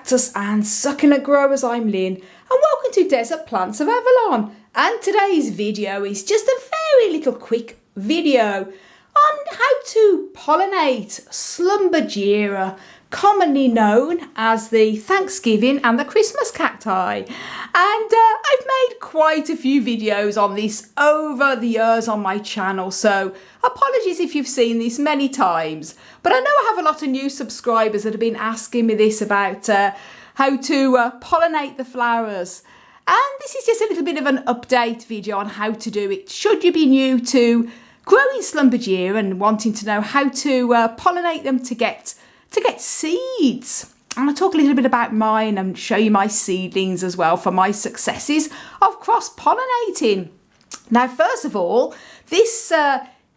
cactus and succulent growers, I'm Lynn and welcome to Desert Plants of Avalon, and today's video is just a very little quick video on how to pollinate Schlumbergera, commonly known as the Thanksgiving and the Christmas cacti. And I've made quite a few videos on this over the years on my channel, so apologies if you've seen this many times. But I know I have a lot of new subscribers that have been asking me this about how to pollinate the flowers. And this is just a little bit of an update video on how to do it. Should you be new to growing Schlumbergera and wanting to know how to pollinate them to get seeds. And I'll talk a little bit about mine and show you my seedlings as well for my successes of cross-pollinating. Now, first of all, this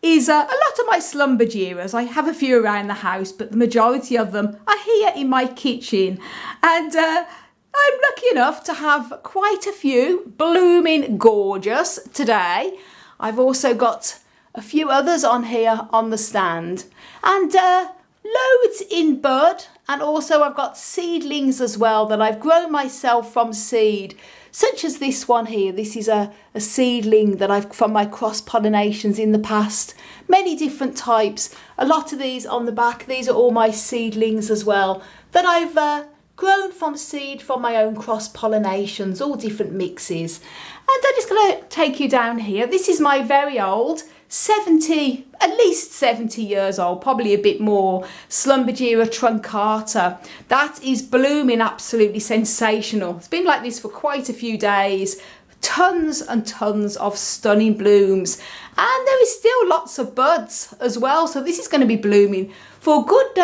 is a lot of my Schlumbergeras. I have a few around the house, but the majority of them are here in my kitchen. And I'm lucky enough to have quite a few blooming gorgeous today. I've also got a few others on here on the stand. And loads in bud, and also I've got seedlings as well that I've grown myself from seed, such as this one here. This is a seedling that I've from my cross pollinations in the past. Many different types. A lot of these on the back, these are all my seedlings as well that I've grown from seed from my own cross pollinations, all different mixes. And I'm just going to take you down here. This is my very old 70, at least 70 years old, probably a bit more, Schlumbergera truncata. That is blooming absolutely sensational. It's been like this for quite a few days. Tons and tons of stunning blooms. And there is still lots of buds as well. So this is going to be blooming for a good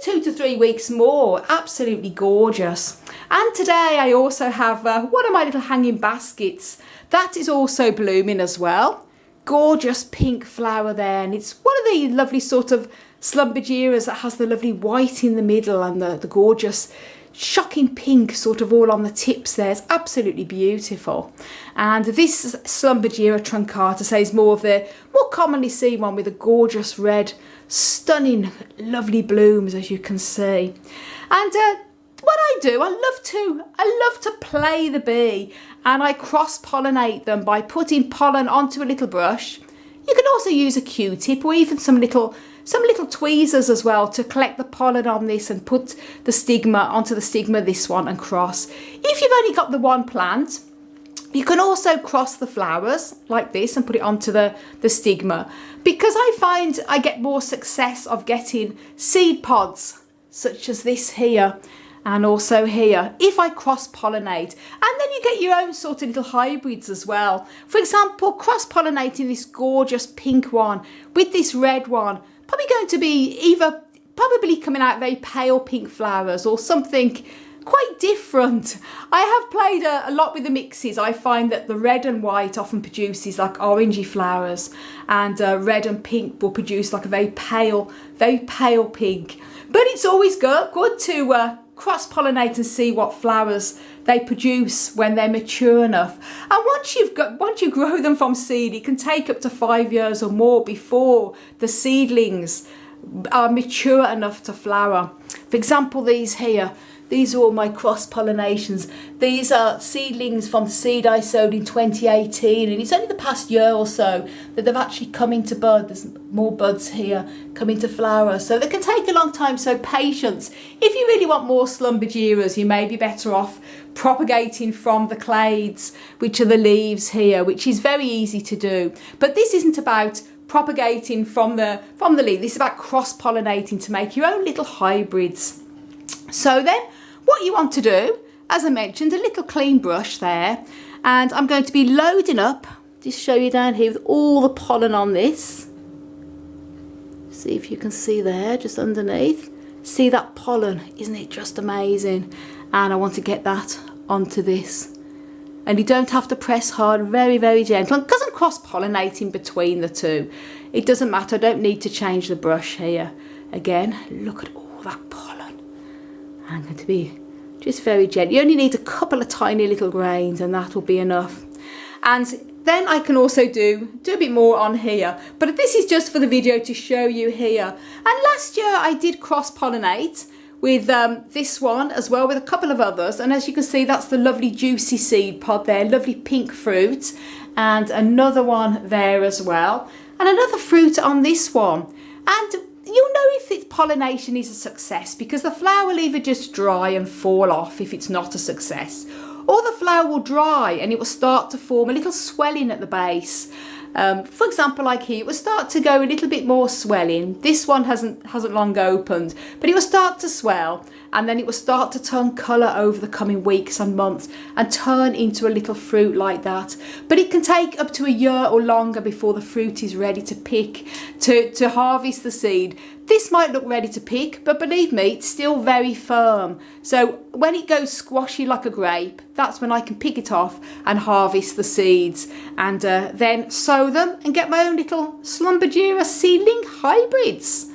2 to 3 weeks more. Absolutely gorgeous. And today I also have one of my little hanging baskets. That is also blooming as well. Gorgeous pink flower there, and it's one of the lovely sort of Schlumbergeras that has the lovely white in the middle and the gorgeous shocking pink sort of all on the tips there. It's absolutely beautiful. And this Schlumbergera truncata says more of the more commonly seen one with a gorgeous red, stunning, lovely blooms, as you can see. And what I do, I love to play the bee, and I cross-pollinate them by putting pollen onto a little brush. You can also use a Q-tip or even some little tweezers as well to collect the pollen on this and put the stigma onto the stigma, this one, and cross. If you've only got the one plant, you can also cross the flowers like this and put it onto the stigma, because I find I get more success of getting seed pods such as this here. And also here, if I cross-pollinate, and then you get your own sort of little hybrids as well. For example, cross-pollinating this gorgeous pink one with this red one, probably going to be probably coming out very pale pink flowers or something quite different. I have played a lot with the mixes. I find that the red and white often produces like orangey flowers, and red and pink will produce like a very pale pink. But it's always good to cross-pollinate and see what flowers they produce when they're mature enough. And once you grow them from seed, it can take up to 5 years or more before the seedlings are mature enough to flower. For example, these here, these are all my cross-pollinations. These are seedlings from the seed I sowed in 2018, and it's only the past year or so that they've actually come into bud. There's more buds here coming to flower, so they can take a long time, so patience. If you really want more Schlumbergeras, you may be better off propagating from the clades, which are the leaves here, which is very easy to do. But this isn't about propagating from the leaf. This is about cross-pollinating to make your own little hybrids. So then what you want to do, as I mentioned, a little clean brush there, and I'm going to be loading up, just show you down here with all the pollen on this. See if you can see there, just underneath. See that pollen, isn't it just amazing? And I want to get that onto this. And you don't have to press hard, very, very gentle. Because I'm cross-pollinating between the two, it doesn't matter. I don't need to change the brush here. Again, look at all that pollen. I'm going to be just very gentle. You only need a couple of tiny little grains and that will be enough. And then I can also do a bit more on here. But this is just for the video to show you here. And last year I did cross-pollinate with this one as well, with a couple of others. And as you can see, that's the lovely juicy seed pod there, lovely pink fruit, and another one there as well, and another fruit on this one. And you'll know if its pollination is a success, because the flower will either just dry and fall off if it's not a success, or the flower will dry and it will start to form a little swelling at the base. For example, like here, it will start to go a little bit more swelling. This one hasn't long opened, but it will start to swell, and then it will start to turn colour over the coming weeks and months and turn into a little fruit like that. But it can take up to a year or longer before the fruit is ready to pick, to harvest the seed. This might look ready to pick, but believe me, it's still very firm. So when it goes squashy like a grape, that's when I can pick it off and harvest the seeds, and then sow them and get my own little Schlumbergera seedling hybrids.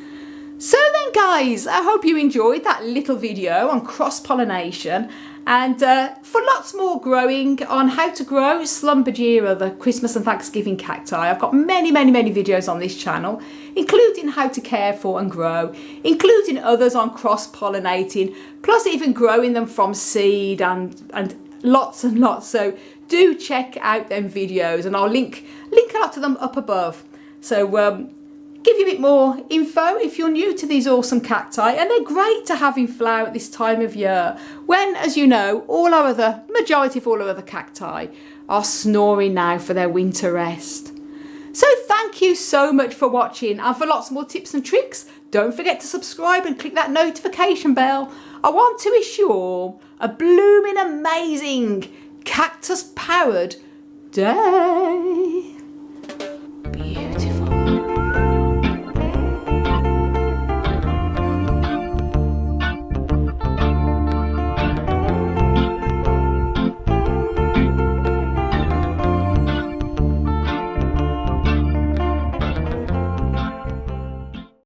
So then guys, I hope you enjoyed that little video on cross-pollination, and for lots more growing on how to grow Schlumbergera, the Christmas and Thanksgiving cacti, I've got many videos on this channel, including how to care for and grow, including others on cross-pollinating, plus even growing them from seed, and lots and lots. So do check out them videos, and I'll link a lot to them up above. So give you a bit more info if you're new to these awesome cacti, and they're great to have in flower at this time of year when, as you know, majority of all our other cacti are snoring now for their winter rest. So thank you so much for watching, and for lots more tips and tricks, don't forget to subscribe and click that notification bell. I want to wish you all a blooming amazing cactus powered day.